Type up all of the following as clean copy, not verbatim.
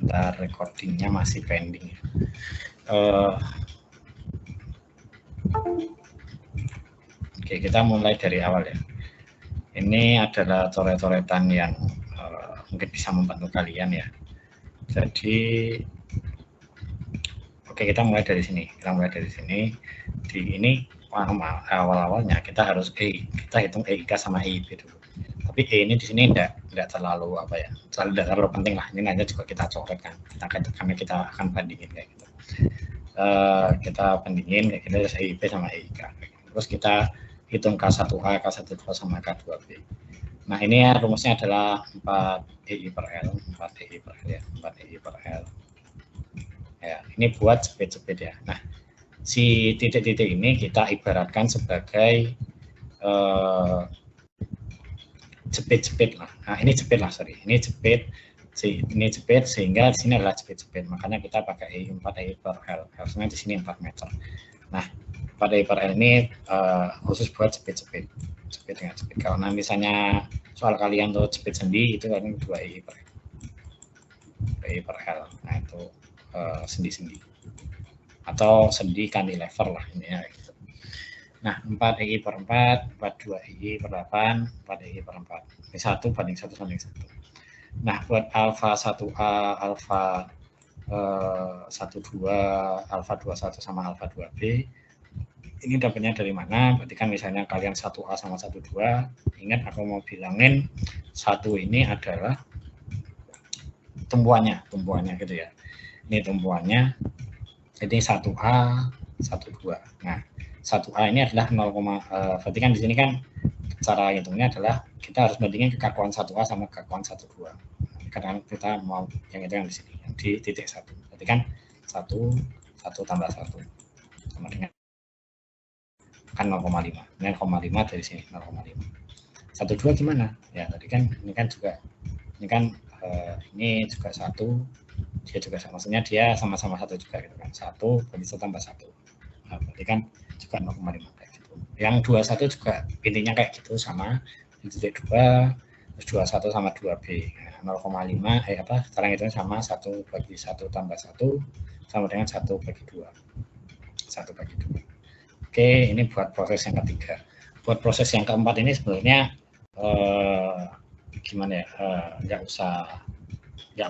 Bentar, recordingnya masih pending. Oke, kita mulai dari awal ya. Ini adalah coret-coretan yang mungkin bisa membantu kalian ya. Jadi, oke, kita mulai dari sini. Di ini awal-awalnya kita harus kita hitung EIK sama EIB dulu. Tapi ini di sini tidak terlalu terlalu penting lah. Ini aja juga kita coret kan. Karena kita akan bandingin kayak gitu. Kita bandingin kayak gitu EIB sama EIK. Terus kita hitung K1A, K12 sama K2B. Nah, ini ya, rumusnya adalah 4 EI per L, 4 EI per L ya, 4 EI per L. Ya, ini buat jepit-jepit ya. Nah, si titik-titik ini kita ibaratkan sebagai jepit-jepit lah. Nah, ini jepit lah, sorry. Ini jepit sehingga di sini adalah jepit-jepit. Makanya kita pakai 4 EI per L. Harusnya di sini 4 meter. Nah, 4 EI per L ini khusus buat jepit-jepit. Jepit dengan jepit. Kalau misalnya soal kalian tuh jepit sendi itu kan 2 EI per L. 2 EI per L. Nah, itu sendi-sendi. Atau sendi cantilever lah ini ya gitu. Nah, 4 EI per 4, 42 EI per 8, 4 EI per 4. Ini 1 banding 1 banding 1. Nah, buat alfa 1A, alfa 12, alfa 21 sama alfa 2B, ini dapatnya dari mana? Berarti kan misalnya kalian 1A sama 12, ingat aku mau bilangin 1 ini adalah tumbuhannya gitu ya. Ini tumbuhannya, jadi 1A, 12. Nah, 1A ini adalah 0, berarti kan di sini kan cara hitungnya adalah kita harus bandingin kekakuan 1A sama kekakuan 12. Karena kita mau yang itu yang di sini, yang di titik 1. Berarti kan 1 tambah 1 sama dengan kan 0,5. 0,5 dari sini 0,5. 12 gimana? Ya tadi kan ini kan juga ini juga 1, dia juga sama, maksudnya dia sama-sama 1 juga gitu kan. 1 berarti 1 tambah 1. Nah, berarti kan juga 0,5 kayak gitu. Yang 21 juga intinya kayak gitu, sama di titik 2, terus 21 sama 2B. Nah, 0,5 sekarang itu sama 1 bagi 1 tambah 1 sama dengan 1 bagi 2. 1 bagi 2. Oke, ini buat proses yang ketiga. Buat proses yang keempat ini sebenarnya gimana ya, nggak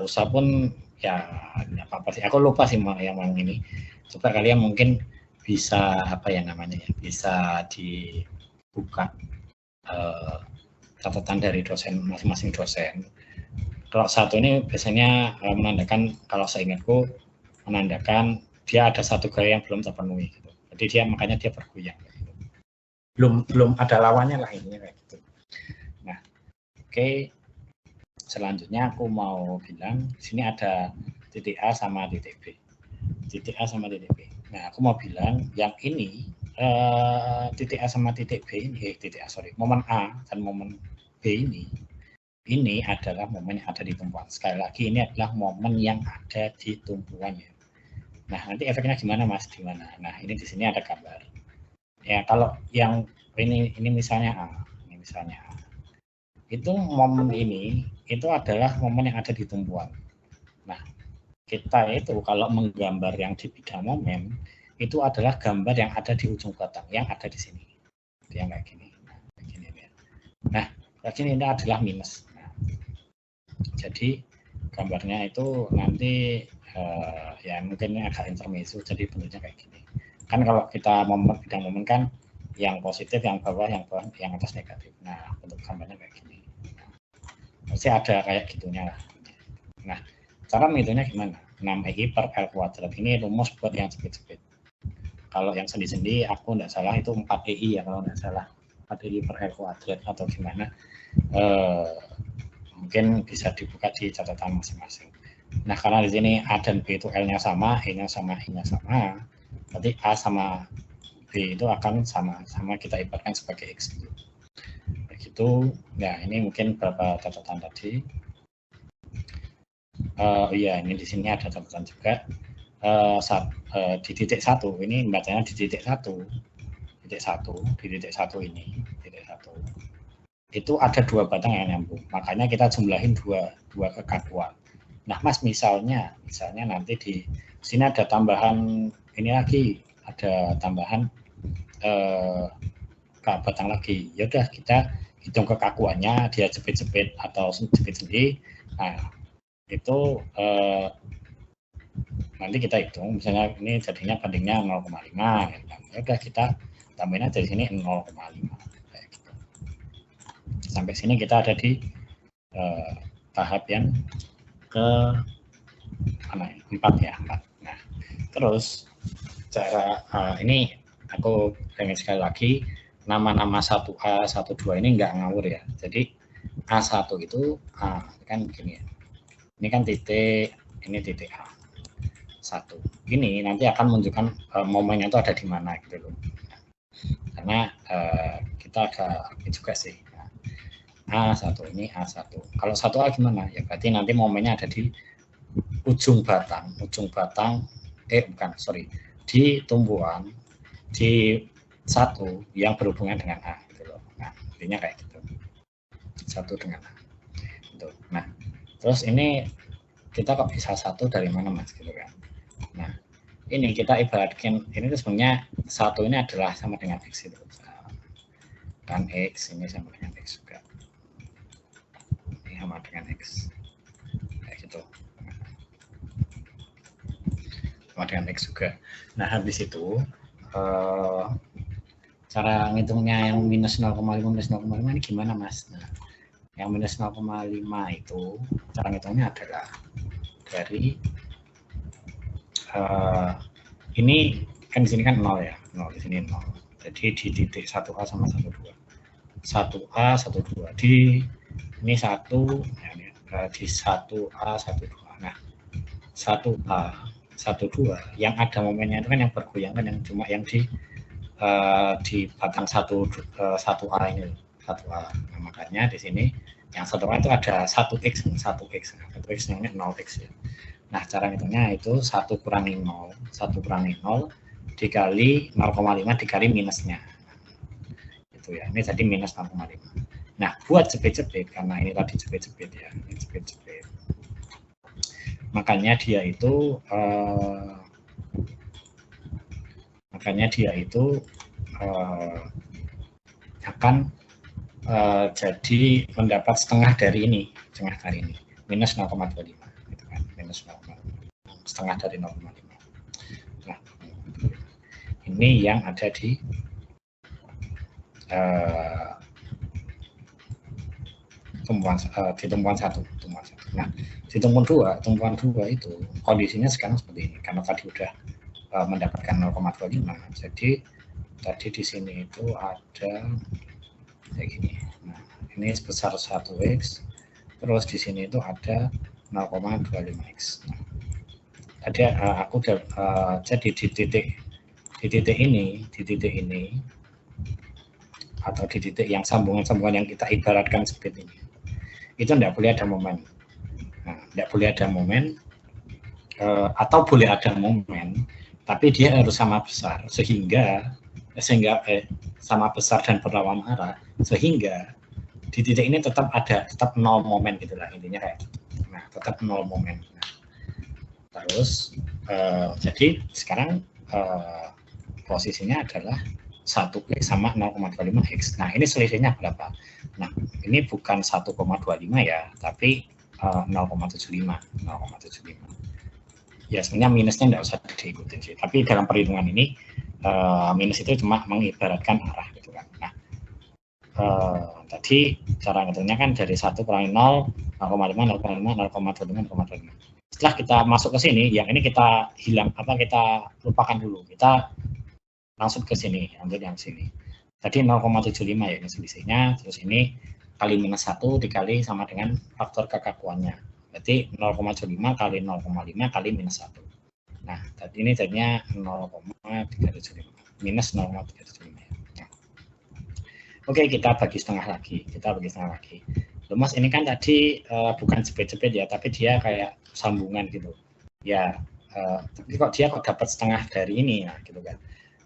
usah pun ya nggak apa-apa sih. Aku lupa sih yang ini. Coba kalian mungkin bisa bisa dibuka catatan dari dosen masing-masing dosen. Kalau 1 ini biasanya menandakan, kalau seingatku menandakan dia ada 1 gaya yang belum terpenuhi gitu. Jadi makanya dia bergoyang gitu. Belum ada lawannya lah ini kayak gitu. Nah, oke. Selanjutnya aku mau bilang di sini ada titik A sama titik B. Titik A sama titik B. Nah, aku mau bilang yang ini titik A sama titik B ini, momen A dan momen B ini adalah momen yang ada di tumpuan. Sekali lagi ini adalah momen yang ada di tumpuannya. Nah, nanti efeknya gimana Mas? Gimana? Nah, ini di sini ada gambar. Ya, kalau yang ini misalnya A, itu momen ini itu adalah momen yang ada di tumpuan. Nah, kita itu kalau menggambar yang di bidang momen itu adalah gambar yang ada di ujung batang, yang ada di sini. Yang kayak gini. Nah, kayak gini ini adalah minus. Nah, jadi gambarnya itu nanti ya mungkin ini agak intermezzo, jadi bentuknya kayak gini. Kan kalau kita bidang momen kan yang positif, yang bawah, yang atas negatif. Nah, bentuk gambarnya kayak gini. Pasti ada kayak gitunya lah. Nah, cara menghitungnya gimana? 6EI per L kuadrat. Ini rumus buat yang jepit-jepit. Kalau yang sendi-sendi, aku nggak salah itu 4EI ya, kalau nggak salah. 4EI per L kuadrat atau gimana. Mungkin bisa dibuka di catatan masing-masing. Nah, karena di sini A dan B itu L-nya sama, E-nya sama, I-nya sama, berarti A sama B itu akan sama kita ibaratkan sebagai X. Begitu. Nah, ini mungkin beberapa catatan tadi. Iya, ini di sini ada catatan juga. Di titik 1 ini bacanya di titik 1 ini itu ada 2 batang yang nyambung, makanya kita jumlahin dua kekakuan. Nah, Mas, misalnya nanti di sini ada tambahan ini lagi, ada tambahan batang lagi. Ya udah, kita hitung kekakuannya, dia jepit-jepit atau jepit sendiri. Nah, itu nanti kita hitung, misalnya ini jadinya bandingnya 0,5. Ya udah, kita tambahin aja di sini 0,5. Gitu. Sampai sini kita ada di tahap yang ke mana? 4 ya, 4. Nah, terus cara ini aku pengen sekali lagi, nama-nama 1A, 12 ini nggak ngawur ya. Jadi A1 itu kan begini ya. Ini kan titik, ini titik A. 1. Ini nanti akan menunjukkan momennya itu ada di mana gitu loh. Karena kita agak juga sih. A1 ini A1. Kalau 1A gimana? Ya berarti nanti momennya ada di ujung batang, di tumbuhan di 1 yang berhubungan dengan A gitu loh. Nah, intinya kayak gitu. 1 dengan A. Gitu. Nah, terus ini kita kok bisa 1 dari mana, Mas, gitu kan. Nah, ini kita ibaratkan ini sebenarnya 1 ini adalah sama dengan X itu. Kan X ini sama dengan X juga. Ini sama dengan X. Kayak gitu. Sama dengan X juga. Nah, habis itu cara ngitungnya yang minus 0,5 ini gimana, Mas? Nah, yang minus 0,5 itu cara ngitungnya adalah dari ini kan di sini kan 0 ya, 0 di sini 0. Jadi di titik 1A sama 12. 1A 12 di ini 1 ya, di 1A 12. Nah, 1A 12 yang ada momennya itu kan yang bergoyang kan yang cuma yang di batang 1A ini 1A. Nah, makanya di sini yang 1A itu ada 1x namanya 0x ya. Nah, cara hitungnya itu 1 kurangi 0 dikali 0,5 dikali minusnya. Itu ya, ini jadi minus 0,5. Nah, buat jepit-jepit, karena ini tadi jepit-jepit ya, ini jepit-jepit. Makanya dia itu akan jadi mendapat setengah dari ini, minus 0,25 gitu kan, minus 0,5, setengah dari 0,5. Nah, ini yang ada di tumbuhan 1. Nah, di tumbuhan 2 itu kondisinya sekarang seperti ini, karena tadi udah mendapatkan 0,25. Jadi tadi di sini itu ada kayak gini. Nah, ini sebesar 1x, terus di sini itu ada 0,25x. Nah, tadi aku udah jadi di titik ini atau di titik yang sambungan-sambungan yang kita ibaratkan seperti ini, itu tidak boleh ada momen. Nah, tidak boleh ada momen atau boleh ada momen, tapi dia harus sama besar sehingga sama besar dan berlawan arah, sehingga di titik ini tetap 0 momen gitulah intinya kayak gitu. Nah, tetap 0 momen. Nah, terus jadi sekarang posisinya adalah 1x sama 0,25x. Nah, ini selisihnya berapa? Nah, ini bukan 1,25 ya, tapi 0,75. Ya, sebenarnya minusnya tidak usah diikutin sih. Tapi dalam perhitungan ini minus itu cuma mengibaratkan arah gitu kan. Nah, tadi cara ngitungnya kan dari 1 kurangi 0, 0,5, 0,25. Setelah kita masuk ke sini, yang ini kita kita lupakan dulu. Kita langsung ke sini, ambil yang sini. Tadi 0,75 ya ini selisihnya, terus ini kali minus 1 dikali sama dengan faktor kekakuannya. Berarti 0,75 kali 0,5 kali minus 1. Nah, tadi ini jadinya 0,375 minus 0,375. Nah. Oke, kita bagi setengah lagi. Loh, Mas, ini kan tadi bukan jepit-jepit ya, tapi dia kayak sambungan gitu. Ya, tapi kok dia dapat setengah dari ini ya, gitu kan.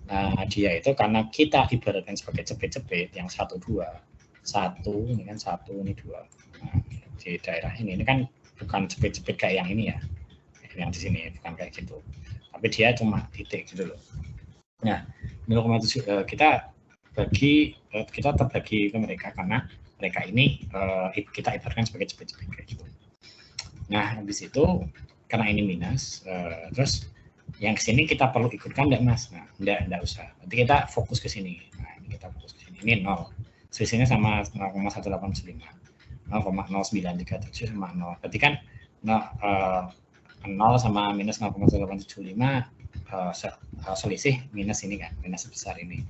Nah, dia itu karena kita ibaratkan sebagai jepit-jepit yang 1, 2, 1, ini kan 1, ini 2. Nah, di daerah ini kan bukan cepit-cepit kayak yang ini ya, yang di sini bukan kayak gitu, tapi dia cuma titik gitu loh. Nah 0,7 kita terbagi ke mereka karena mereka ini kita ibaratkan sebagai cepit-cepit kayak gitu. Nah habis itu karena ini minus, terus yang kesini kita perlu ikutkan enggak mas? Nah enggak usah, nanti kita fokus ke sini. Nah ini kita fokus ke sini, ini 0, selisihnya sama 0,185, 0,0937 sama 0, berarti kan 0 sama minus 0,1875 selisih minus ini kan, minus sebesar ini.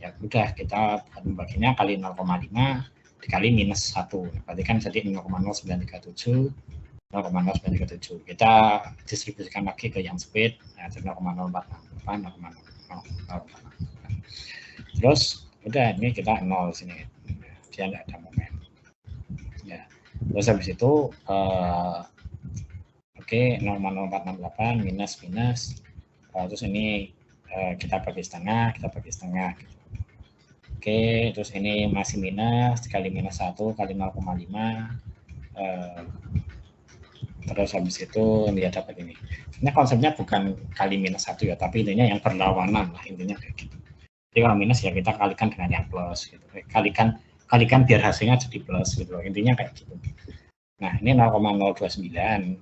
Ya udah kita membaginya kali 0,5 dikali minus 1, berarti kan jadi 0,0937, 0,0937. Kita distribusikan lagi ke yang speed, nah, 0,0468, 0,048. Terus udah ini kita 0 sini, dia nggak ada momen. Ya, terus habis itu oke, 0,0468 minus, terus ini kita bagi setengah, gitu. Oke, terus ini masih minus, dikali minus 1 kali 0,5, terus habis itu dia dapat ini. Sebenarnya konsepnya bukan kali minus 1 ya, tapi intinya yang berlawanan lah, intinya kayak gitu. Jadi kalau minus ya kita kalikan dengan yang plus gitu. Kalikan biar hasilnya jadi plus gitu, intinya kayak gitu. Nah ini 0,029,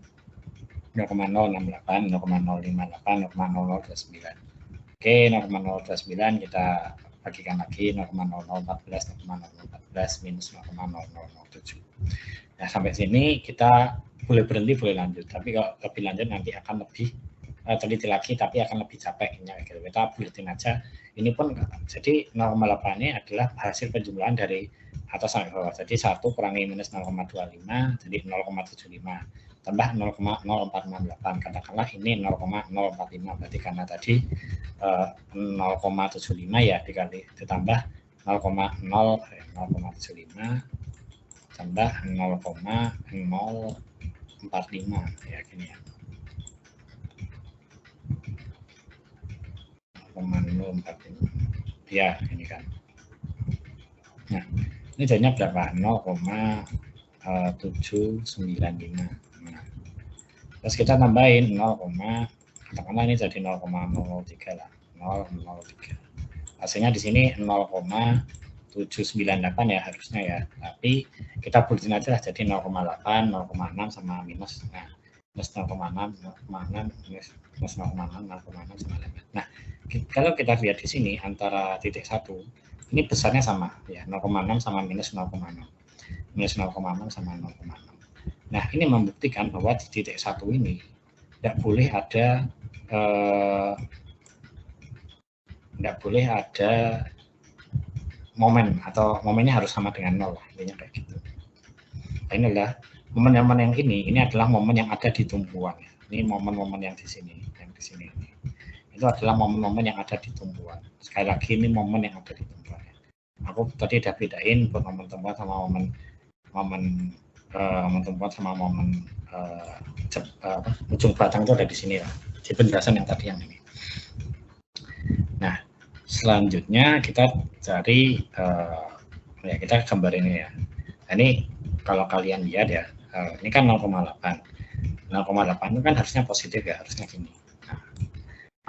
0,068, 0,058, 0,0029. Oke, 0,029 kita bagikan lagi 0,0014, 0,0014 minus 0,0007. Nah sampai sini kita boleh berhenti, boleh lanjut, tapi kalau lebih lanjut nanti akan lebih teliti lagi, tapi akan lebih capeknya gitu. Kita buletin aja. Ini pun jadi 0,8 ini adalah hasil penjumlahan dari atas sampai bawah. Jadi 1 kurangi minus 0,25 jadi 0,75 tambah 0,0468, katakanlah ini 0,045, berarti karena tadi 0,75 ya dikali ditambah 0,075 tambah 0,045 ya gini ya, 0,045 ya ini kan. Nah ini jadinya berapa? 0,795. Nah, terus kita tambahin 0, katakanlah ini jadi 0,03 lah, 0,03. Hasilnya di sini 0,798 ya harusnya ya, tapi kita buletin aja lah jadi 0,8, 0,6 sama minus. Nah minus 0,6, 0,6 minus 0,6, 0,6 sama 8. Nah kalau kita lihat di sini antara titik 1 ini besarnya sama ya, 0,6 sama minus 0,6, minus 0,6 sama 0,6. Nah ini membuktikan bahwa di titik 1 ini tidak boleh ada momen, atau momennya harus sama dengan 0 lah, intinya kayak gitu. Nah, ini adalah momen-momen yang ini adalah momen yang ada di tumpuan. Ini momen-momen yang di sini, ini. Itu adalah momen-momen yang ada di tumpuan. Sekali lagi ini momen yang ada di tumpuan. Aku tadi udah bedain buat momen tumpuan sama momen tumpuan sama momen ujung batang itu ada di sini lah. Di penjelasan yang tadi yang ini. Nah selanjutnya kita cari ya kita gambar ini ya. Nah, ini kalau kalian lihat ya, ini kan 0,8 itu kan harusnya positif ya, harusnya gini.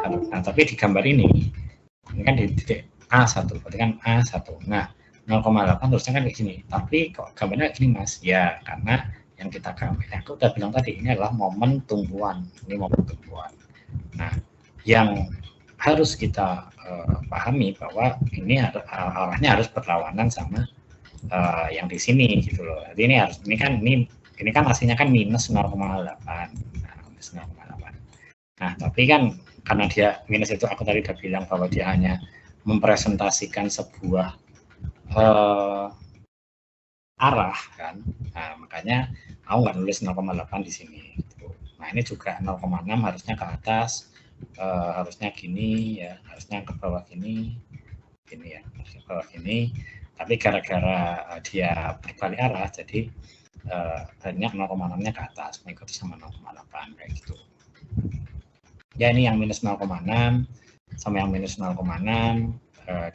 Nah tapi di gambar ini kan di titik A1, berarti kan A1. Nah 0,8 harusnya kan kayak gini, tapi kok gambarnya gini mas? Ya karena yang kita gambar, aku udah bilang tadi ini adalah momen tumpuan, ini momen tumpuan. Nah yang harus kita pahami bahwa ini arahnya harus berlawanan sama yang di sini gitu loh. Jadi ini kan hasilnya kan minus 0,8. Nah, minus 0,8. Nah, tapi kan karena dia minus itu aku tadi udah bilang bahwa dia hanya mempresentasikan sebuah arah kan. Nah, makanya aku nggak nulis 0,8 di sini gitu. Nah, ini juga 0,6 harusnya ke atas. Harusnya gini ya, harusnya ke bawah gini ya, ke bawah gini, tapi gara-gara dia berbalik arah jadi banyak 0,6-nya ke atas mengikuti sama 0,8 kayak gitu ya. Ini yang minus 0,6 sama yang minus 0,6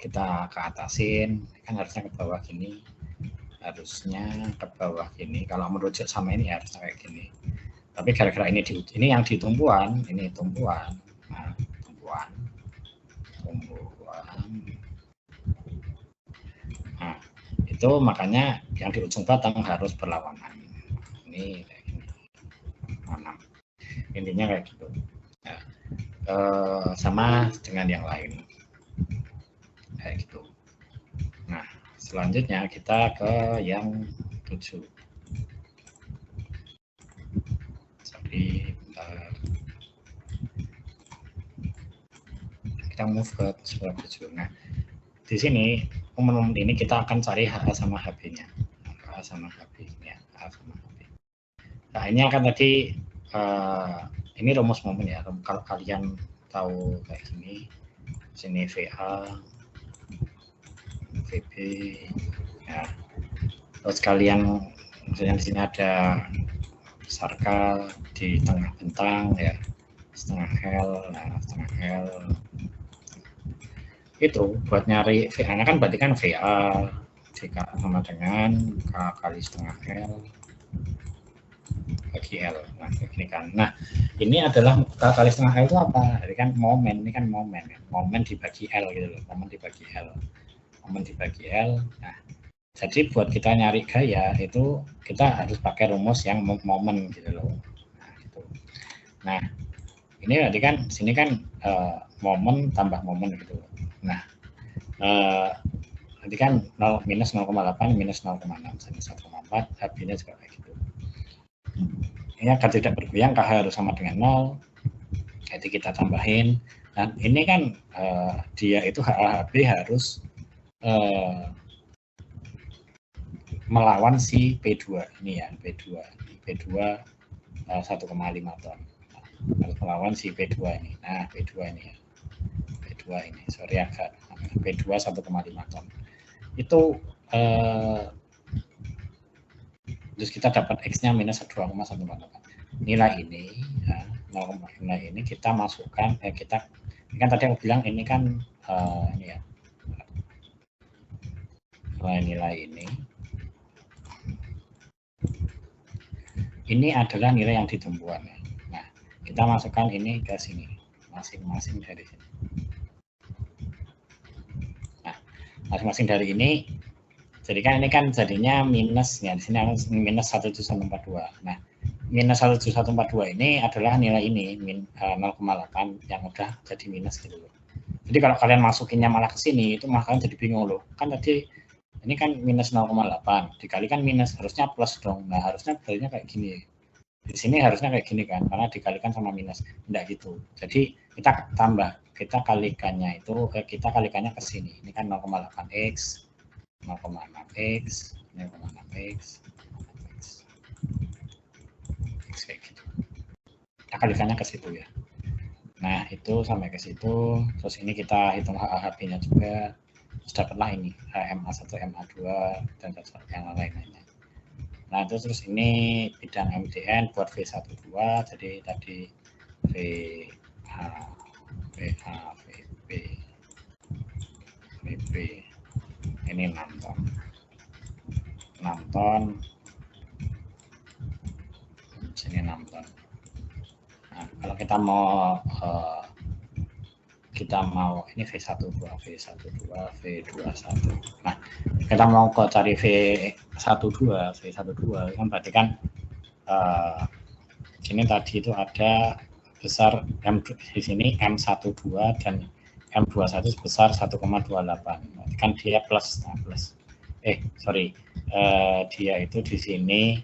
kita ke atasin, kan harusnya ke bawah gini harusnya ke bawah gini. Kalau merujuk sama ini harusnya kayak gini. Tapi gara-gara ini yang di tumpuan, ini tumpuan. Nah, tumpuan. Nah, itu makanya yang di ujung batang harus berlawanan. Ini kayak gini. Mana? Intinya kayak gitu. Nah, sama dengan yang lain. Kayak gitu. Nah, selanjutnya kita ke yang 7. Sorry, bentar. Kita move ke sebelah 7. Nah, di sini momen ini kita akan cari HA sama HB-nya. HA sama HB-nya. HA sama HB. Nah, ini akan tadi ini rumus momen ya. Kalau kalian tahu kayak gini, sini VA, VB, ya. Terus kalian misalnya di sini ada sarkal di tengah bentang ya, setengah L, nah setengah L. Itu buat nyari VA-nya kan berarti kan VA jika sama dengan K kali setengah L bagi L. Nah, ini kan. Nah, ini adalah K kali setengah L itu apa? Jadi kan momen, ini kan momen. Momen dibagi L gitu loh. Momen dibagi L. Momen dibagi L. Nah, jadi buat kita nyari gaya itu kita harus pakai rumus yang momen gitu loh. Nah, gitu. Nah, ini berarti kan sini kan momen tambah momen gitu. Nah, nanti kan 0 minus 0,8 minus 0,6 sama 1,4 habisnya juga kayak gitu. Ini agar tidak bergoyang KH harus sama dengan 0. Jadi kita tambahin. Dan ini kan dia itu HAHB harus melawan si P2 ini ya, P2 1,5 ton. Harus melawan si P2 ini. Nah, P2 ini ya. P2 ini, sorry agak P2 1,5 ton. Itu terus kita dapat X-nya minus 2,148. Nilai ini ya, nilai ini kita masukkan kita ini kan tadi aku bilang ini kan ini ya. Nilai ini adalah nilai yang di tumpuan ya. Nah, kita masukkan ini ke sini masing-masing dari sini. Nah, masing-masing dari ini jadi kan ini kan jadinya minus ya, di sini minus 1,142. Nah, minus 1,142 ini adalah nilai ini 0,8 yang udah jadi minus gitu loh. Jadi kalau kalian masukinnya malah ke sini itu malah kalian jadi bingung loh. Kan tadi ini kan minus 0,8 dikalikan minus harusnya plus dong. Nah, harusnya berarti kayak gini. Di sini harusnya kayak gini kan karena dikalikan sama minus. Enggak gitu. Jadi kita tambah, kita kalikannya itu kita kalikannya ke sini. Ini kan 0,8x 0,6x 0,6x kayak gitu. Kita kalikannya ke situ ya. Nah, itu sampai ke situ. Terus ini kita hitung HAHB-nya juga. Terus dapatlah ini MA1, MA2 dan yang lain-lainnya. Nah, terus ini bidang MDN buat V12. Jadi tadi VA, VB ini 6 ton. 6 ton. Sini 6 ton. Nah, kalau kita mau ini V12, V21. Nah, kita mau kok cari V12 kan berarti kan ini tadi itu ada besar M di sini M12 dan M21 sebesar 1,28. Berarti kan dia plus. Nah, plus. Sorry. Dia itu di sini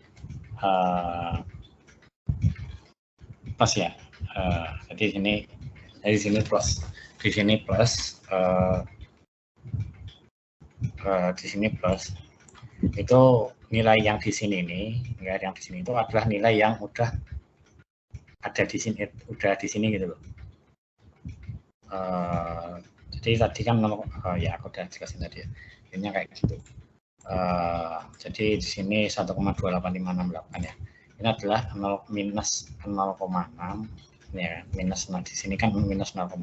plus ya. Jadi ini dari sini plus. Di sini plus di sini plus itu nilai yang di sini itu adalah nilai yang udah ada di sini gitu loh. Jadi tadi kan ya aku udah jelasin tadi ya, ini kayak gitu. Jadi di sini 1,28568 ya. Ini adalah minus 0,6 ya, minus di sini kan minus 0,6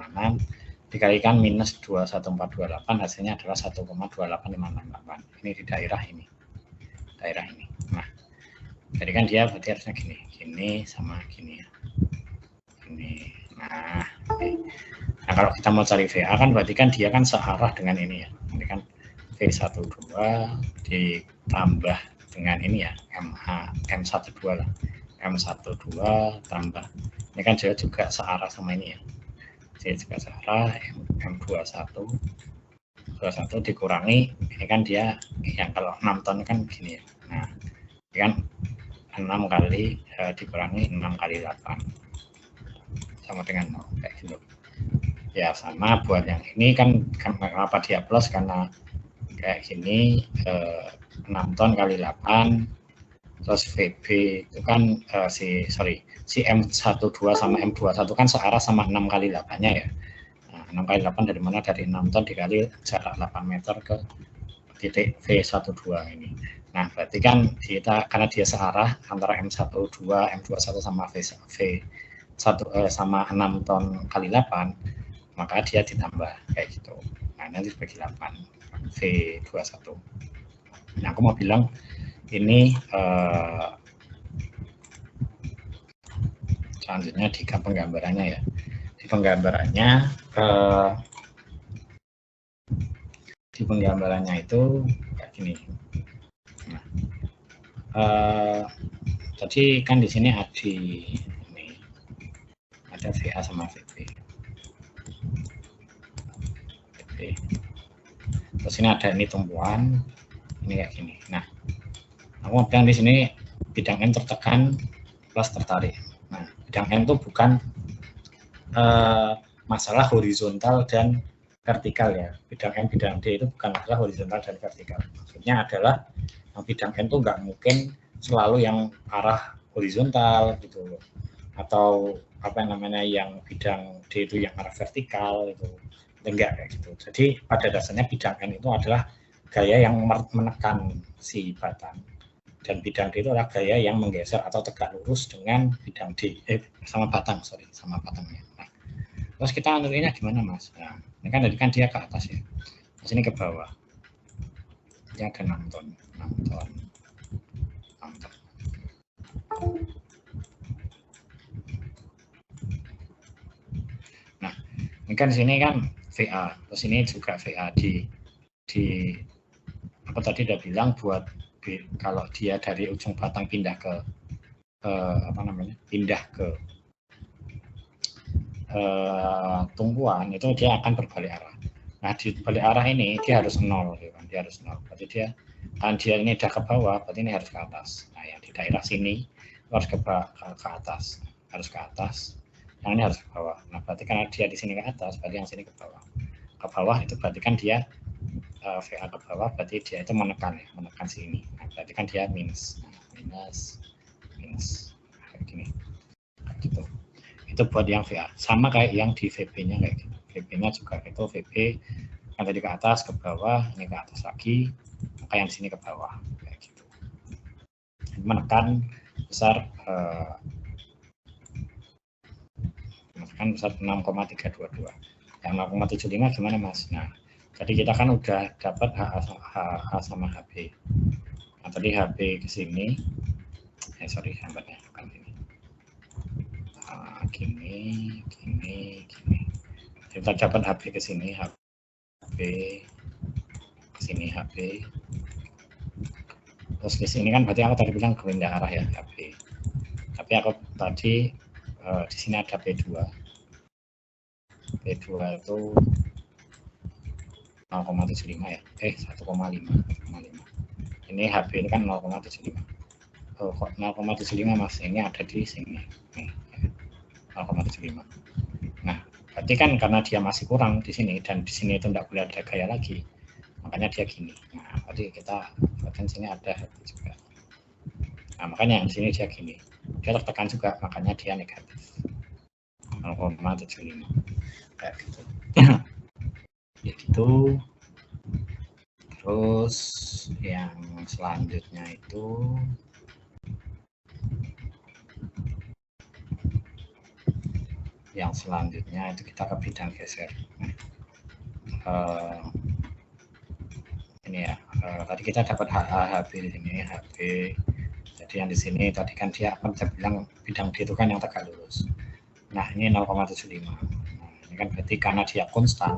dikalikan minus 21428 hasilnya adalah 1,28568. Ini di daerah ini. daerah ini. Nah, jadi kan dia berarti harusnya gini sama gini ya. Ini. Nah, nah kalau kita mau cari VA kan berarti kan dia kan searah dengan ini ya. Ini kan V12 ditambah dengan ini ya, M12 lah. M12 tambah. Ini kan dia juga searah sama ini ya. Dia juga searah M21 dikurangi ini kan dia yang kalau 6 ton kan begini ya. Nah, ini kan 6 kali dikurangi 6 kali 8 sama dengan 0 kayak gitu. Ya sama buat yang ini kan kenapa dia plus karena kayak gini 6 ton kali 8 terus VB itu kan si M12 sama M21 kan searah sama 6 kali 8-nya ya. Nah, 6 kali 8 dari mana? Dari 6 ton dikali jarak 8 meter ke titik V12 ini. Nah, berarti kan kita karena dia searah antara M12, M21 sama V1 sama 6 ton kali 8, maka dia ditambah kayak gitu. Nah, nanti dibagi 8 V21. Nah, aku mau bilang ini selanjutnya di penggambarannya ya. Di penggambarannya itu kayak gini. Nah, jadi kan di sini ada VA sama VB. Terus ini ada ini tumpuan, ini kayak gini. Nah, aku bilang di sini bidang N tertekan plus tertarik. Nah, bidang N itu bukan masalah horizontal dan vertikal ya. Bidang M, bidang D itu bukan masalah horizontal dan vertikal. Maksudnya adalah yang bidang N itu nggak mungkin selalu yang arah horizontal gitu loh. Atau apa namanya yang bidang D itu yang arah vertikal itu. Enggak kayak gitu. Jadi pada dasarnya bidang N itu adalah gaya yang menekan si batang dan bidang D itu adalah gaya yang menggeser atau tegak lurus dengan bidang D sama batangnya. Nah, terus kita anulinnya gimana mas? Nah, ini kan tadi kan dia ke atas ya, terus ini ke bawah. Dia ada 6 ton. Nah, ini kan di sini kan VA, terus ini juga VA di apa tadi udah bilang buat kalau dia dari ujung batang pindah ke tumpuan itu dia akan berbalik arah. Nah di balik arah ini dia harus 0, gitu kan? Dia harus 0. Berarti dia ini udah ke bawah, berarti ini harus ke atas. Nah yang di daerah sini harus ke atas, harus ke atas. Yang ini harus ke bawah. Nah berarti karena dia di sini ke atas, berarti yang sini ke bawah. Ke bawah itu berarti kan dia VA ke bawah, berarti dia itu menekan sini. Nah, berarti kan dia minus. Nah, minus kayak gini. Gitu. Itu buat yang VA. Sama kayak yang di VB-nya kayak gitu. VB-nya juga itu VB yang tadi ke atas ke bawah, ini ke atas lagi, maka yang sini ke bawah kayak gitu. Menekan besar 6,322. Yang 0,75 gimana mas? Nah, jadi kita kan udah dapat H sama HB. Nah, tadi HB ke sini. Gambarnya bukan ini. Gini. Kita dapat HB ke sini, HB ke sini, HB. Terus di sini kan berarti aku tadi bilang pindah arah ya HB. Tapi aku tadi di sini ada P2. P2 itu 0,75 ya. 1,5. Ini HB ini kan 0,75. Oh, kok 0,75 mas? Ini ada di sini. 0,75. Nah, berarti kan karena dia masih kurang di sini dan di sini itu tidak boleh ada gaya lagi, makanya dia gini. Nah, berarti kita buatkan sini ada juga. Nah, makanya di sini dia gini. Dia tertekan juga, makanya dia negatif 0,75 kayak gitu. Ya gitu. Terus yang selanjutnya itu kita ke bidang geser. ini ya, tadi kita dapat HB di sini, HB. Jadi yang di sini tadi kan dia akan saya bilang bidang D itu kan yang tegak lurus. Nah ini 0,75. Nah, ini kan berarti karena dia konstan,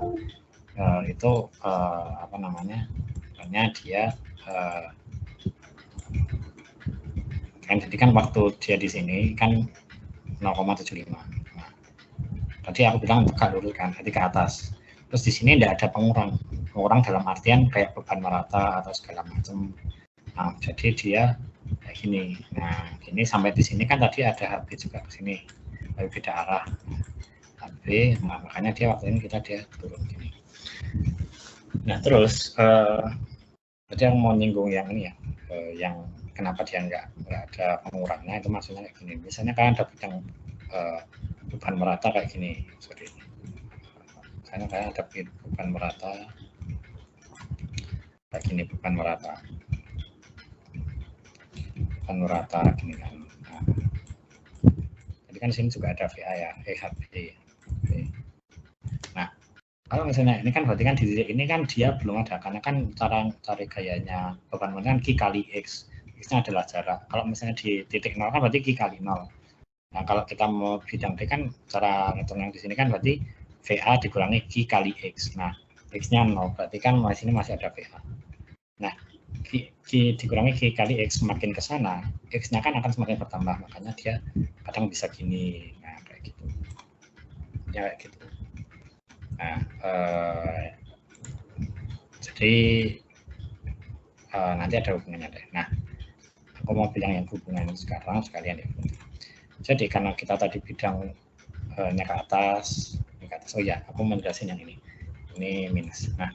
itu apa namanya? Makanya dia kan jadi kan waktu dia di sini kan 0,75. Nah, tadi aku bilang tegak lurus kan, jadi ke atas. Terus di sini tidak ada pengurang dalam artian kayak beban merata atau segala macam. Nah, jadi dia kayak gini. Nah, ini sampai di sini kan tadi ada HB juga ke sini, tapi beda arah. HB, nah, makanya dia waktu ini dia turun gini. Nah, terus tadi yang mau nyinggung yang ini ya, yang kenapa dia nggak ada pengurangnya itu maksudnya kayak gini. Misalnya kan ada bidang beban merata kayak gini, sorry. Misalnya kayak ada beban merata kayak gini, beban merata gini kan. Nah, jadi kan sini juga ada VA ya, HB. Nah, kalau misalnya ini kan berarti kan di titik ini kan dia belum ada, karena kan cara cari gayanya beban merata kan Q kali X. X-nya adalah jarak. Kalau misalnya di titik 0 kan berarti Q kali 0. Nah, kalau kita mau bidang D kan cara ngitung yang di sini kan berarti VA dikurangi Q kali X. Nah, X-nya 0, berarti kan di sini masih ada VA. Nah, Q dikurangi Q kali X semakin ke sana, X-nya kan akan semakin bertambah, makanya dia kadang bisa gini. Nah, kayak gitu. Ya, kayak gitu. Nah, jadi nanti ada hubungannya deh. Nah, aku mau bilang yang hubungan sekarang sekalian ya. Jadi karena kita tadi bidangnya ke atas, oh ya, aku menjelasin yang ini minus. Nah,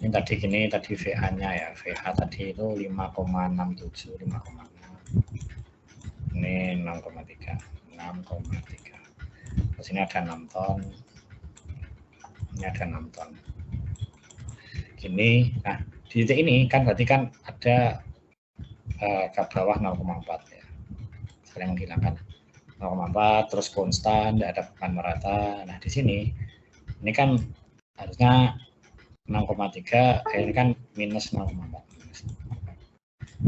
ini tadi gini, tadi VA-nya ya, VA tadi itu 5,67, 5,6. Ini 6,3. Terus ini ada 6 ton. Ini ada 6 ton. Gini, nah di titik ini kan berarti kan ada ke bawah 0,4 ya. Saya menghilangkan 0,4 terus konstan, tidak ada beban merata. Nah di sini ini kan harusnya 6,3, ini kan minus 0,4.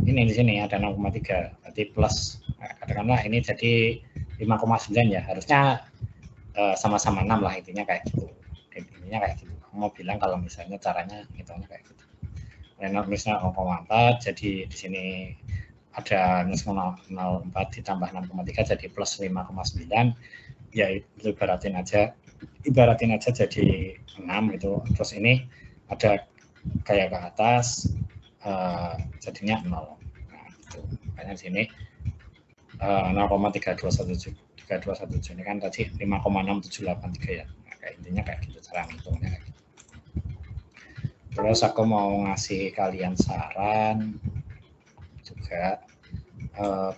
Ini di sini ada 0,3, berarti plus. Nah, katakanlah ini jadi 5,9 ya, harusnya sama-sama 6 lah, intinya kayak gitu. Intinya kayak gitu. Aku mau bilang kalau misalnya caranya hitungnya kayak gitu. Minusnya 0,4, jadi di sini ada minus 0,4 ditambah 6,3 jadi plus 5,9, ya itu ibaratin aja jadi 6 itu. Terus ini ada kayak ke atas, jadinya 0. Nah, gitu. Makanya sini 0,3217 ini kan tadi 5,6783 ya. Nah, kayak intinya kayak gitu cara ngitungnya kayak gitu. Terus aku mau ngasih kalian saran juga,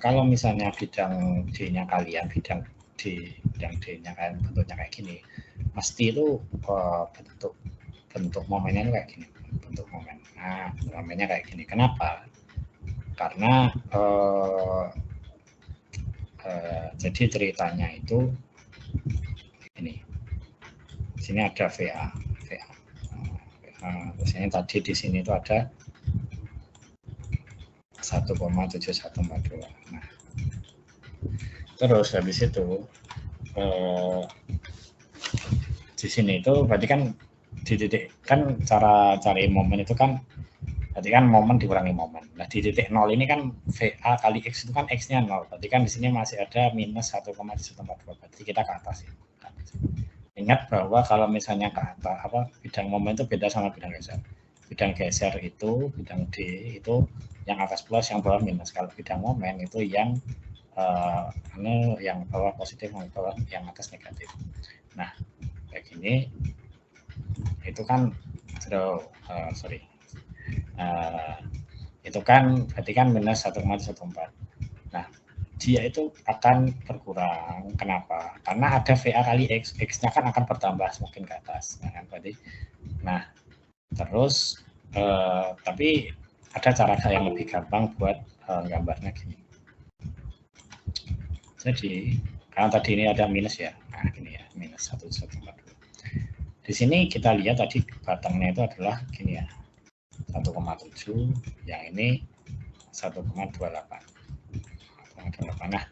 kalau misalnya bidang D-nya kalian, bidang D-nya kalian bentuknya kayak gini, pasti itu bentuk momennya kayak gini, bentuk momen. Nah, momennya kayak gini. Kenapa? Karena jadi ceritanya itu ini. Di sini ada VA. Terus ini tadi di sini itu ada 1,7142. Nah, terus habis itu di sini itu berarti kan di titik kan cara cari momen itu kan berarti kan momen dikurangi momen. Nah di titik 0 ini kan VA kali X itu kan X-nya 0, berarti kan di sini masih ada minus 1,142, berarti kita ke atas ya. Ingat bahwa kalau misalnya ke atas bidang momen itu beda sama bidang geser. Bidang geser itu bidang D itu yang atas plus, yang bawah minus. Kalau bidang momen itu yang yang bawah positif, yang bawah yang atas negatif. Nah kayak gini itu kan itu kan berarti kan minus 1,14. Nah dia itu akan berkurang. Kenapa? Karena ada VA kali X, X-nya kan akan bertambah semakin ke atas. Nah, kan berarti. Nah, terus tapi ada cara yang lebih gampang buat gambarnya gini. Jadi, karena tadi ini ada minus ya. Nah, gini ya, minus 1,142. Di sini kita lihat tadi batangnya itu adalah gini ya. 1,7, yang ini 1,28. Nah,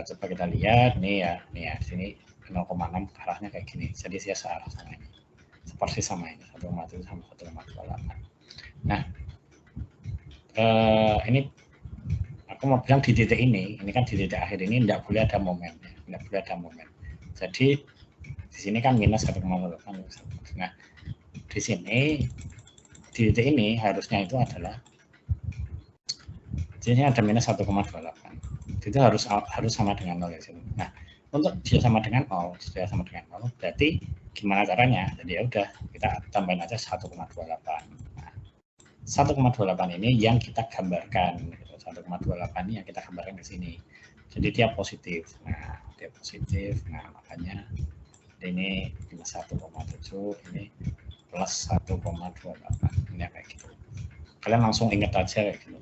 coba kita lihat nih ya, sini 0,6 arahnya kayak gini, jadi dia searah sama ini, seperti sama ini 1,7 sama 1,28. Nah, ini aku mau bilang di titik ini kan di titik akhir ini tidak boleh ada momen, tidak boleh ada momen. Jadi di sini kan minus 1,8. Nah, di sini di titik ini harusnya itu adalah di sini ada minus 1,28. Itu harus sama dengan 0 ya. Nah, untuk dia sama dengan 0, sudah sama dengan 0, berarti gimana caranya? Jadi ya udah, kita tambahin aja 1,28. Nah, 1,28 ini yang kita gambarkan, 1,28 ini yang kita gambarkan di sini. Jadi dia positif. Nah, dia positif. Nah, makanya ini minus 1,7, ini plus 1,28. Ini kayak gitu. Kalian langsung ingat aja kayak gitu.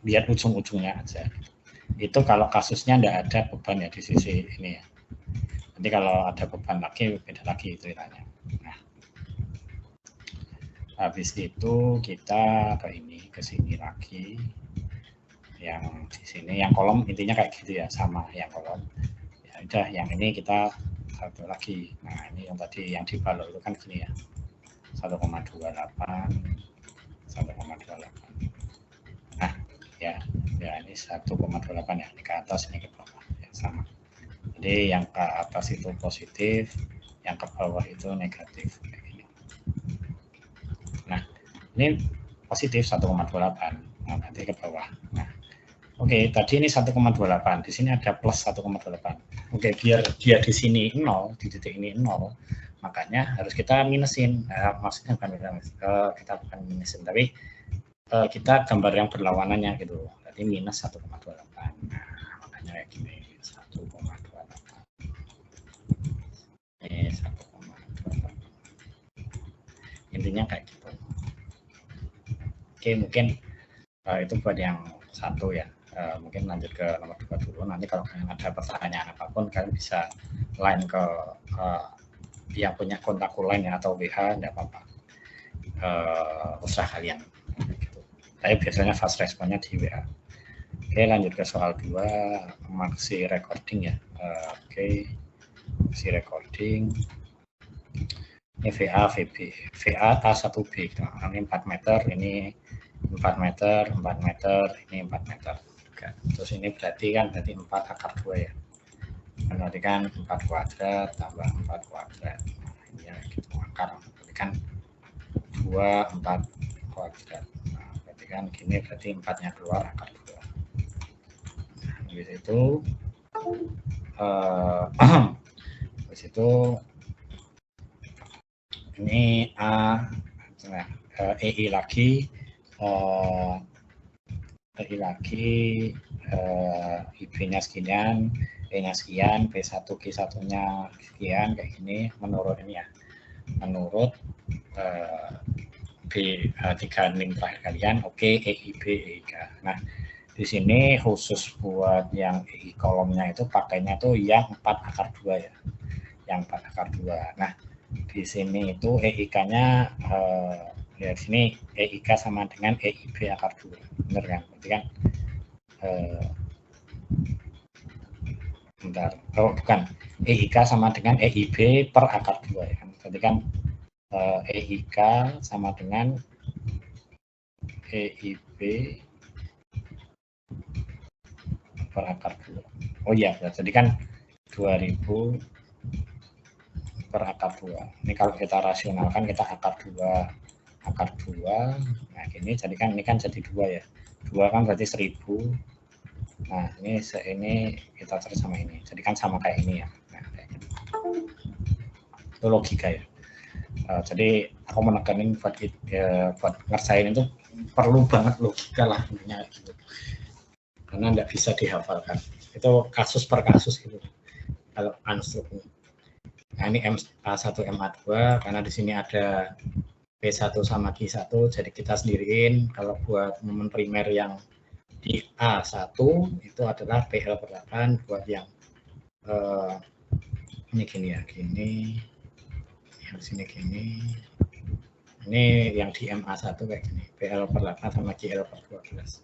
Lihat ujung-ujungnya aja. Itu kalau kasusnya tidak ada beban ya di sisi ini ya. Nanti kalau ada beban lagi beda lagi ceritanya. Nah, habis itu kita ke sini lagi. Yang di sini, yang kolom intinya kayak gitu ya, sama yang kolom. Ya udah, yang ini kita satu lagi. Nah, ini yang tadi yang di balok itu kan gini ya. 1,28, 1,28. Nah, ya ini 1,28 ya, ini ke atas, ini ke bawah ya, sama. Jadi yang ke atas itu positif, yang ke bawah itu negatif kayak gini. Nah, ini positif 1,28, nah nanti ke bawah. Nah, oke, tadi ini 1,28, di sini ada plus 1,28. Oke, biar dia di sini 0, di titik ini 0, makanya harus kita minusin. Maksudnya bukan kita bukan minusin, tapi kita gambar yang berlawanannya gitu. Jadi minus 1,28. Nah, makanya kayak gini, 1,28. Ini 1,28. Intinya kayak gitu. Oke, mungkin itu buat yang satu ya. Mungkin lanjut ke nomor 2 dulu. Nanti kalau kalian ada pertanyaan apapun, kalian bisa line ke yang punya kontak line ya, atau WA, tidak apa-apa. Usaha kalian. Tapi biasanya fast responnya di WA. Oke, lanjut ke soal 2, maksi recording ya. Oke, maksi recording. Ini VA, VB. VA A1B. Ini 4 meter, ini 4 meter, 4 meter, ini 4 meter. Terus ini berarti 4 akar 2 ya. Berarti kan 4 kuadrat tambah 4 kuadrat. Nah, ini ya gitu akar. Berarti kan 2, 4 kuadrat. Nah, berarti kan gini, berarti 4-nya keluar akar 2. Nah, habis itu ini EI lagi, IB-nya sekian, E-nya sekian, B1 G1-nya sekian, kayak gini menurut ini ya, menurut B3 link terakhir kalian. Oke, EIB, EIK. Nah, di sini khusus buat yang EI kolomnya itu pakainya tuh yang 4 akar 2 ya, yang 4 akar 2. Nah, di sini itu EIK-nya ya di sini EIK sama dengan EIB akar 2, bener kan? Berarti kan bentar, bukan, EIK sama dengan EIB per akar 2 ya kan? Berarti kan EIK sama dengan EIB per akar 2. Oh iya, jadi kan 2000 per akar 2. Ini kalau kita rasionalkan, kita akar 2. Nah, gini jadi kan ini kan jadi 2 ya. 2 kan berarti 1000. Nah, ini kita cari sama ini. Jadi kan sama kayak ini ya. Nah, kayak gitu. Itu logika ya. Jadi aku menekankan buat ngerjain itu perlu banget logika lah intinya gitu. Karena nggak bisa dihafalkan. Itu kasus per kasus gitu. Kalau unstruknya. Nah, ini A1 MA2 karena di sini ada B1 sama G1, jadi kita sendiriin kalau buat momen primer yang di A1 itu adalah PL per 8, buat yang ini gini ya, gini, yang sini gini, Ini yang di MA1 kayak gini, BL per 8 sama GL per 12.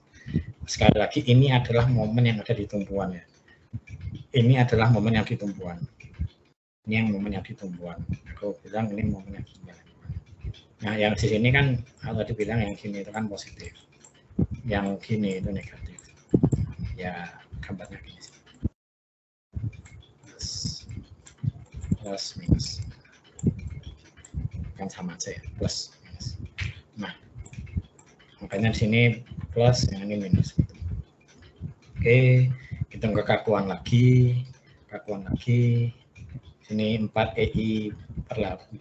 Sekali lagi, ini adalah momen yang ada di tumpuan ya. Ini adalah momen yang di tumpuan. Ini yang momen yang di tumpuan. Aku bilang ini momen yang di tumpuan. Nah, yang di sini kan kalau dibilang yang gini itu kan positif. Yang gini itu negatif. Ya, gambarnya gini sih. Plus minus. Kan sama aja ya, plus minus. Nah, makanya di sini plus, yang ini minus. Oke, hitung kekakuan lagi. Sini 4 EI per 8.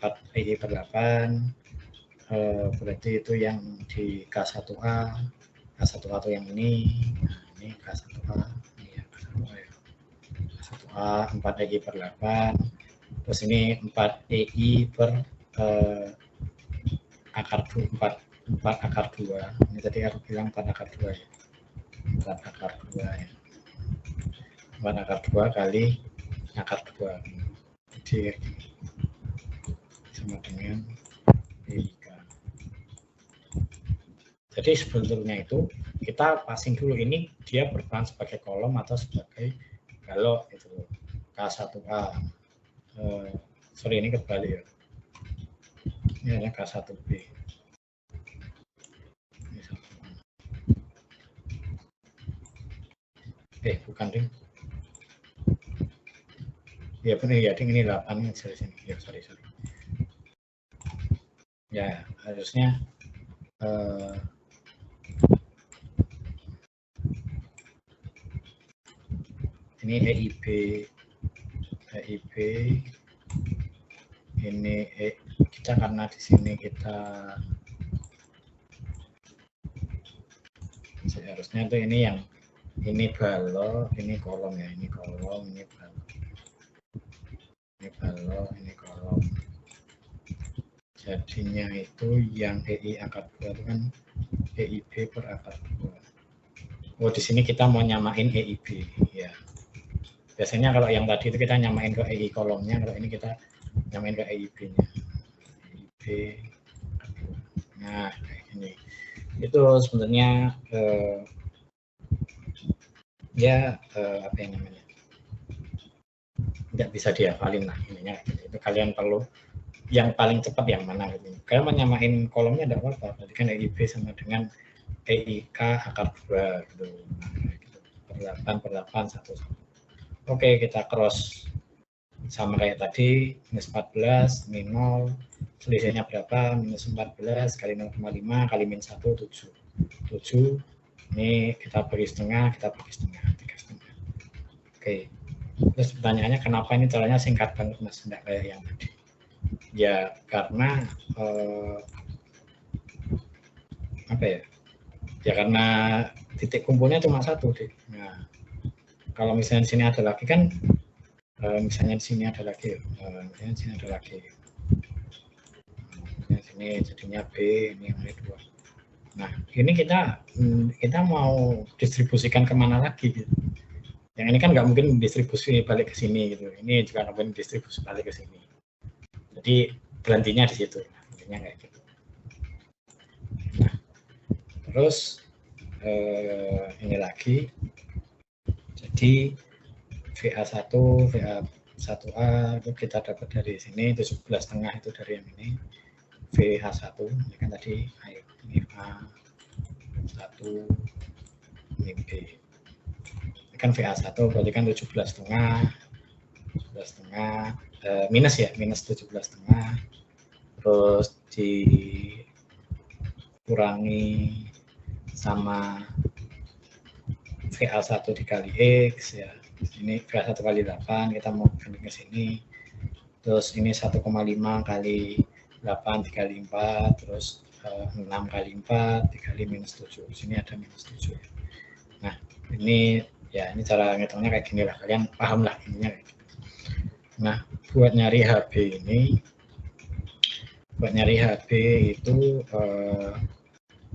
Berarti itu yang di K1A. K1A itu yang ini. Nah, ini K1A. Ini ya, K1A ya. K1A 4 EI per 8. Terus ini 4 EI per akar 4 akar 2. Ini tadi aku bilang 4 akar 2 ya. 4 akar 2 ya. 4 akar 2 kali akar 2. Jadi sama dengan PIK. Jadi sebetulnya itu kita passing dulu, ini dia berperan sebagai kolom atau sebagai kalau itu K1A. Sorry, ini kembali ya. Ini hanya K1B. Bukan ding. Ya benar ya, ding ini 8 di sini. Ya, sorry. Ya, harusnya ini EIB ini kita karena di sini kita seharusnya tuh ini yang ini balo, ini kolom ya, ini kolom, ini balo, ini kolom. Jadinya itu yang EI akar 2 itu kan EIB per akar 2. Oh, di sini kita mau nyamain EIB ya. Biasanya kalau yang tadi itu kita nyamain ke EI kolomnya, kalau ini kita nyamain ke EIB-nya. EIB. Nah, kayak gini. Itu sebenarnya apa yang namanya? Tidak bisa dihafalin lah ininya. Itu kalian perlu yang paling cepat yang mana gitu. Kalian menyamain kolomnya tidak apa-apa. Berarti kan EIB sama dengan EIK akar 2 gitu. Nah, gitu. Per 8 1. Oke, kita cross sama kayak tadi, minus 14, min 0, selisihnya berapa? Minus 14 kali 0,5 kali min 1, 7. Ini kita bagi setengah, 3,5. Oke, terus pertanyaannya kenapa ini caranya singkat banget Mas, enggak kayak yang tadi? Ya, karena apa ya? Ya karena titik kumpulnya cuma satu deh. Nah, kalau misalnya di sini ada lagi kan, misalnya di sini ada lagi, misalnya di sini ada lagi. Misalnya sini jadinya B, ini yang 2. Nah, ini kita mau distribusikan kemana lagi gitu. Yang ini kan nggak mungkin distribusi balik ke sini gitu. Ini juga nggak mungkin distribusi balik ke sini. Jadi berhentinya di situ. Intinya kayak gitu. Nah, terus ini lagi. Jadi VA1, VA1A itu kita dapat dari sini, 17,5 itu dari yang ini. VH1, ini kan tadi ini A1, ini B. Ini kan VA1 berarti kan 17,5, minus ya, minus 17,5. Terus dikurangi sama VA1 dikali X ya. Ini VA1 kali 8, kita mau ganti ke sini. Terus ini 1,5 kali 8 dikali 4, terus 6 kali 4 dikali minus 7. Di sini ada minus 7 ya. Nah, ini ya ini cara ngitungnya kayak gini lah. Kalian paham lah ininya kayak gitu. Nah, buat nyari HB itu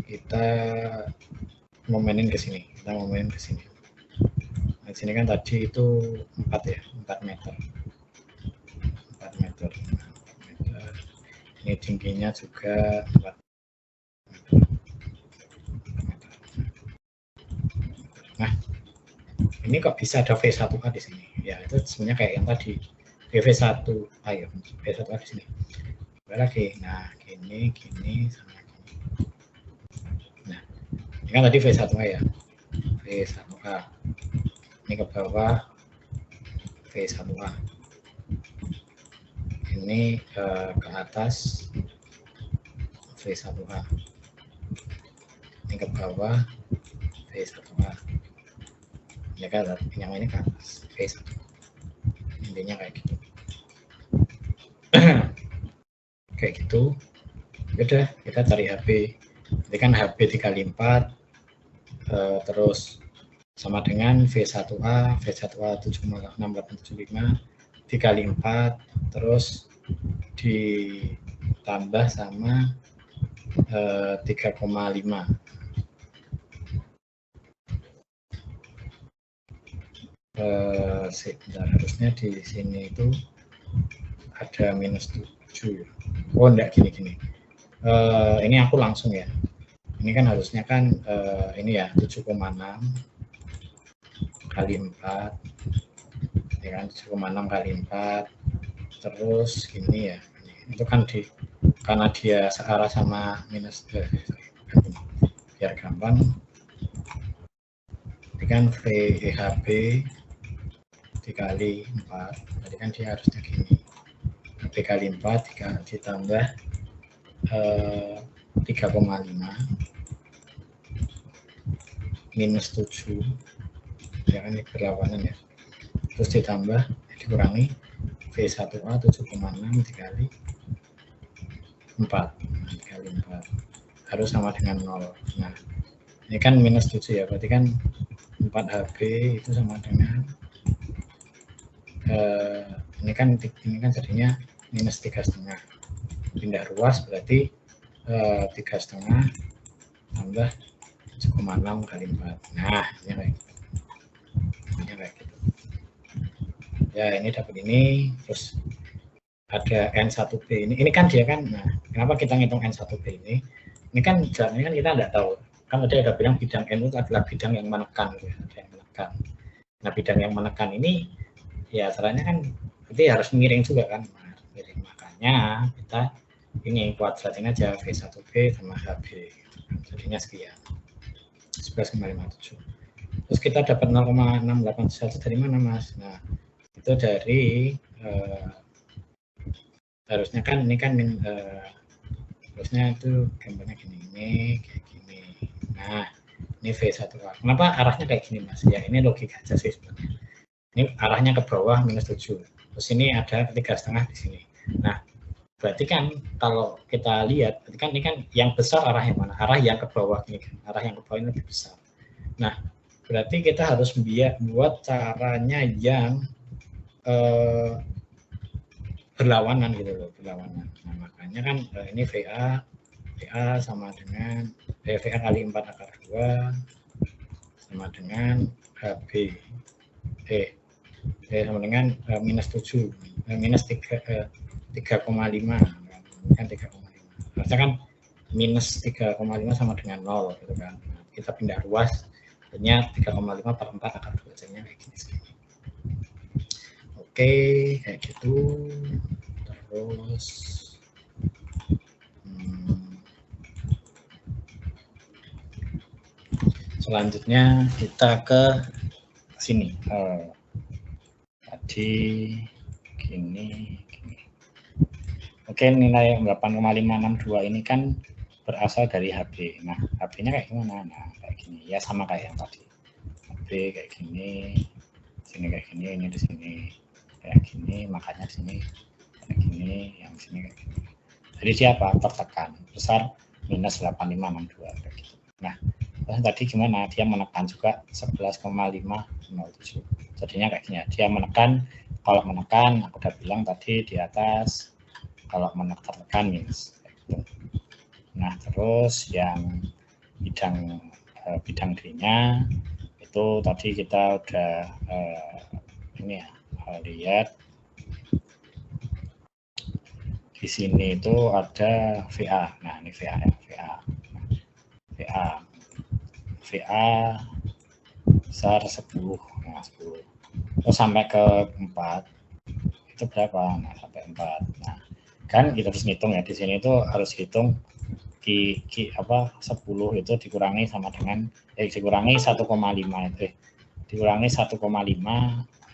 kita momenin ke sini. Nah, di sini kan tadi itu 4 ya, 4 meter. Ini tingginya juga 4. Nah, ini kok bisa ada V1A di sini? Ya, itu sebenarnya kayak yang tadi. V1, ayo, V1A di sini. Lagi, nah, gini, sama gini. Nah, ini kan tadi V1A ya. V1A. Ini ke bawah, V1A. Ini ke atas, V1A. Ini ke bawah, V1A. Ya kan, yang ini kan V1. Intinya kayak gitu. Kayak gitu. Udah, kita cari HB. Ini kan HB dikali 4, terus sama dengan V1A, V1A 7,6875 dikali 4, terus ditambah sama 3,5. Sebentar, harusnya di sini itu ada -7. Oh enggak, gini. Ini aku langsung ya. Ini kan harusnya kan ini ya 7,6 kali 4, ya kan 7,6 kali 4, terus gini ya. Itu kan karena dia searah sama minus, biar gampang. Ini kan VHB dikali 4, tadi kan dia harusnya gini. Dikali 4 ditambah 3,5 minus 7, ya kan ini berlawanan ya, terus ditambah dikurangi V1A 7,6 dikali 4, dikali 4 harus sama dengan 0. Nah, ini kan minus 7 ya, berarti kan 4HB itu sama dengan ini kan jadinya minus 3,5. Pindah ruas berarti 3,5 tambah 7,6 kali 4. Nah, ini kayak gitu. Ya, ini dapat ini, terus ada N1B ini kan dia kan. Nah, kenapa kita ngitung N1B ini? Ini kan jalannya kan kita nggak tahu. Kan tadi ada bilang bidang N itu adalah bidang yang menekan, gitu. Ada yang menekan. Nah, bidang yang menekan ini ya caranya kan berarti harus miring juga kan. Nah, miring, makanya kita ini kuadratin aja V1B sama HB, gitu. Jadinya sekian 11,57. Terus kita dapat 0,681 dari mana, Mas? Nah, itu dari harusnya kan ini kan harusnya itu gambarnya gini, ini kayak gini. Nah, ini V1A. Kenapa arahnya kayak gini, Mas? Ya, ini logika aja sih sebenarnya. Ini arahnya ke bawah -7. Terus ini ada 3,5 di sini. Nah, berarti kan kalau kita lihat, berarti kan ini kan yang besar arah yang mana? Arah yang ke bawah ini kan. Arah yang ke bawah ini lebih besar. Nah, berarti kita harus buat caranya yang berlawanan gitu loh, berlawanan. Nah, makanya kan ini VA sama dengan VA kali 4 akar 2 sama dengan HB sama dengan minus 7, minus 3,5 kan 3,5. Harusnya kan minus 3,5 sama dengan 0 gitu kan. Nah, kita pindah ruas, jadinya 3,5 per 4 akar 2, jadinya kayak gini. Oke, kayak gitu. Terus selanjutnya kita ke sini. Tadi gini. Oke, nilai 8,562 ini kan berasal dari HB. Nah, HB-nya kayak gimana? Nah, kayak gini. Ya sama kayak yang tadi. HB kayak gini, sini kayak gini, ini di sini kayak gini, makanya di sini kayak gini, yang sini kayak gini. Jadi siapa? Tertekan besar minus 8,562 kayak gitu. Nah, terus tadi gimana? Dia menekan juga 11,507. Jadinya kayak gini. Dia menekan, kalau menekan aku udah bilang tadi di atas, kalau tertekan minus kayak gitu. Nah, terus yang bidang D-nya itu tadi kita udah ini ya, lihat di sini itu ada VA. Nah, ini VA ya, VA besar 10. Nah, 10. Terus sampai ke 4 itu berapa? Nah, sampai 4. Nah, kan kita harus ngitung ya, di sini itu harus hitung apa 10 itu dikurangi sama dengan dikurangi 1,5 itu dikurangi 1,5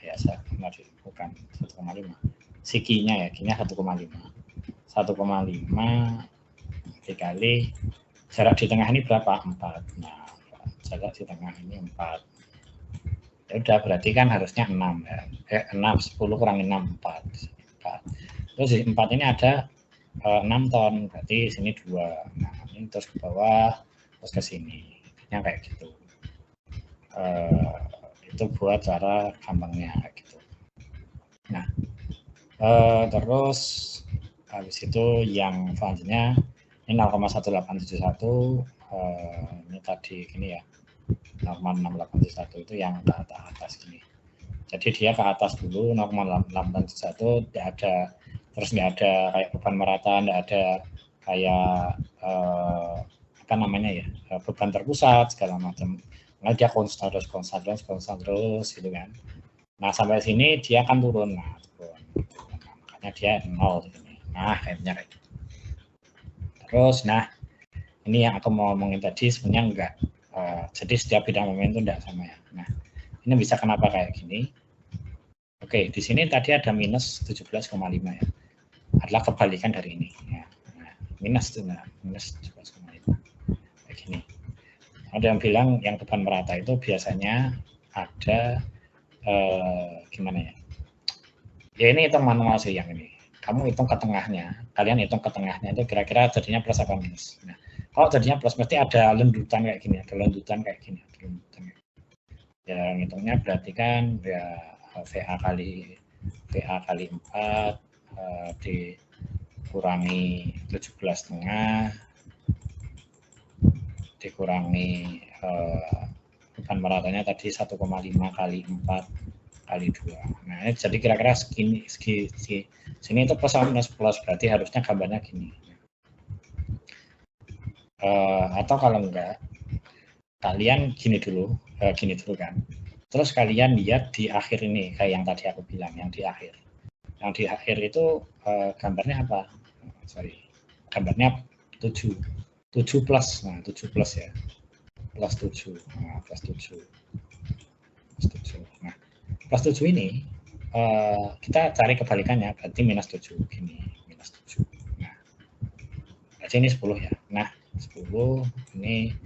ya bukan 1,5 sikinya ya, kinya 1,5 dikali jarak di tengah ini berapa? 4. Nah, jarak di tengah ini 4. Ya udah, berarti kan harusnya 6 ya. 6 10 kurangi 6 4. Terus di 4 ini ada 6 ton, berarti sini 2. Nah, ini terus ke bawah, terus ke sini. Yang kayak gitu. Itu buat cara gampangnya kayak gitu. Nah, terus habis itu yang selanjutnya ini 0,1871 ini tadi gini ya, 0,6871 itu yang ke atas gini. Jadi dia ke atas dulu 0,871, tidak ada, terus nggak ada kayak beban merata, nggak ada kayak apa namanya ya, beban terpusat segala macam. Nah, dia konstan terus gitu kan. Nah, sampai sini dia akan turun. Nah, turun. Nah, makanya dia 0 di sini. Nah, kayaknya kayak gitu. Terus, nah ini yang aku mau ngomongin tadi sebenarnya enggak. Jadi setiap bidang momen itu enggak sama ya. Nah, ini bisa kenapa kayak gini? Oke, di sini tadi ada minus 17,5 ya. Adalah kebalikan dari ini. Ya. Nah, minus 17,5. Kayak gini. Ada yang bilang yang beban merata itu biasanya ada gimana ya? Ya ini hitung manual sih yang ini. Kamu hitung ke tengahnya. Kalian hitung ke tengahnya itu kira-kira jadinya plus apa minus. Nah, kalau jadinya plus mesti ada lendutan kayak gini, ada lendutan kayak gini. Ya ngitungnya berarti kan ya VA kali 4 dikurangi 17,5 dikurangi beban meratanya tadi 1,5 kali 4 kali 2. Nah, ini jadi kira-kira sini itu plus sama minus plus, berarti harusnya gambarnya gini. Atau kalau enggak, kalian gini dulu kan. Terus kalian lihat di akhir ini, kayak yang tadi aku bilang, yang di akhir. Yang di akhir itu gambarnya apa? Gambarnya 7 plus, nah 7 plus ya. Plus 7. Nah, plus 7. Nah, plus 7 ini kita cari kebalikannya, berarti minus 7 gini, minus 7. Nah, berarti ini 10 ya. Nah, 10 ini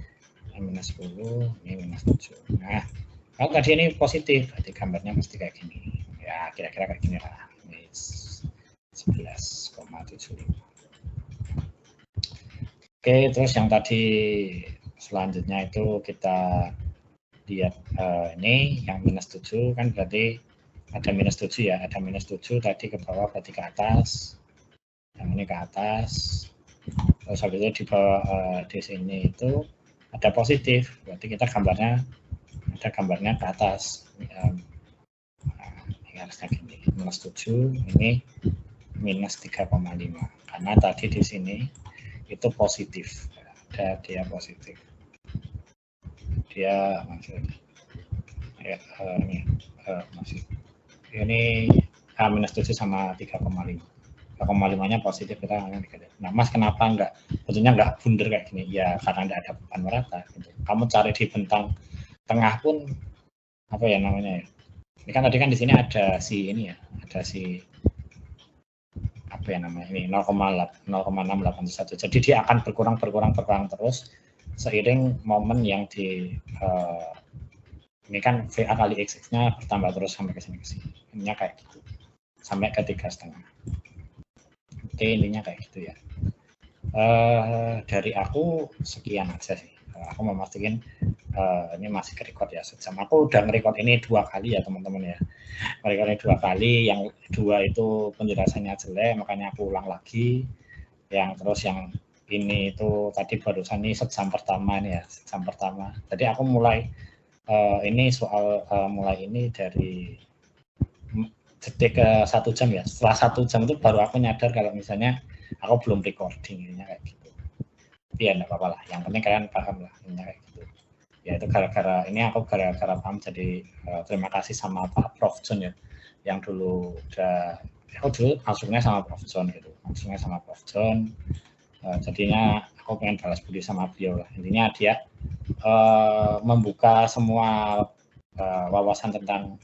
minus 10, ini minus 7. Nah, kalau tadi ini positif, berarti gambarnya mesti kayak gini. Ya, kira-kira kayak gini lah. Ini 11,75. Oke, terus yang tadi selanjutnya itu kita lihat ini yang minus 7 kan berarti ada minus 7 ya, ada minus 7 tadi ke bawah berarti ke atas, yang ini ke atas, terus habis itu di bawah di sini itu ada positif, berarti kita gambarnya ada gambarnya ke atas. Nah, ini harusnya gini, minus 7 ini minus 3,5 karena tadi di sini itu positif, ada dia positif. Dia maksudnya ya, ini minus 7 sama 3,5. 3,5-nya positif kita. Nah, Mas kenapa enggak? Betulnya enggak bundar kayak gini? Ya karena enggak ada beban merata. Gitu. Kamu cari di bentang tengah pun apa ya namanya ya? Ini kan tadi kan di sini ada si ini ya, ada si apa ya namanya ini 0,681. Jadi dia akan berkurang terus seiring momen yang di ini kan VA kali XX-nya bertambah terus sampai ke sini. Ininya kayak gitu. Sampai ke 3,5. Oke, intinya kayak gitu ya. Dari aku sekian aja sih. Aku mau mastiin ini masih ke-record ya sejam. Aku udah nge-record ini 2 kali ya teman-teman ya. Nge-record ini 2 kali, yang 2 itu penjelasannya jelek, makanya aku ulang lagi. Yang terus yang ini itu tadi barusan ini sejam pertama nih ya, sejam pertama. Jadi aku mulai ini soal mulai ini dari detik ke 1 jam ya. Setelah 1 jam itu baru aku nyadar kalau misalnya Aku belum recording intinya kayak gitu. Tapi ya enggak apa-apa lah. Yang penting kalian paham lah intinya kayak gitu. Ya itu gara-gara ini aku gara-gara paham, jadi terima kasih sama Pak Prof John ya, yang dulu udah, aku dulu langsungnya sama Prof John gitu, jadinya aku pengen balas budi sama beliau lah. Intinya dia membuka semua wawasan tentang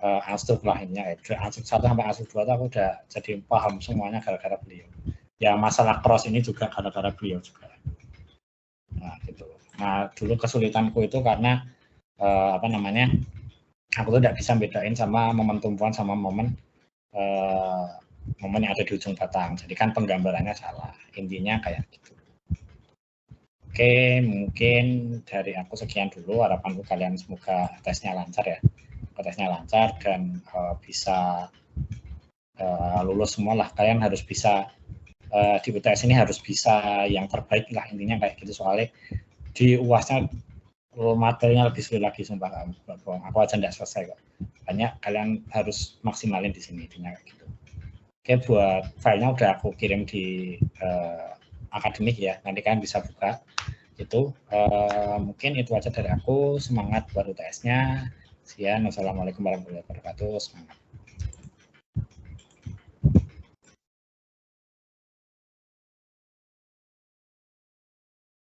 ASUP lah intinya. ASUP 1 sampai ASUP 2 aku udah jadi paham semuanya gara-gara beliau. Ya masalah cross ini juga gara-gara beliau juga. Nah gitu. Nah dulu kesulitanku itu karena apa namanya, aku tuh tidak bisa bedain sama momen tumpuan sama momen momen yang ada di ujung batang. Jadi kan penggambarannya salah. Intinya kayak gitu. Oke, mungkin dari aku sekian dulu. Harapanku kalian semoga tesnya lancar ya. Tesnya lancar dan bisa lulus semua lah. Kalian harus bisa di UTS ini harus bisa yang terbaik lah intinya kayak gitu. Soalnya di UASnya materinya lebih sulit lagi, sumpah nggak bohong. Aku aja nggak selesai kok. Banyak, kalian harus maksimalin di sini intinya kayak gitu. Oke, buat filenya udah aku kirim di akademik ya. Nanti kalian bisa buka. Itu mungkin itu aja dari aku. Semangat buat UTS-nya. Sekian, wassalamualaikum warahmatullahi wabarakatuh. Semangat.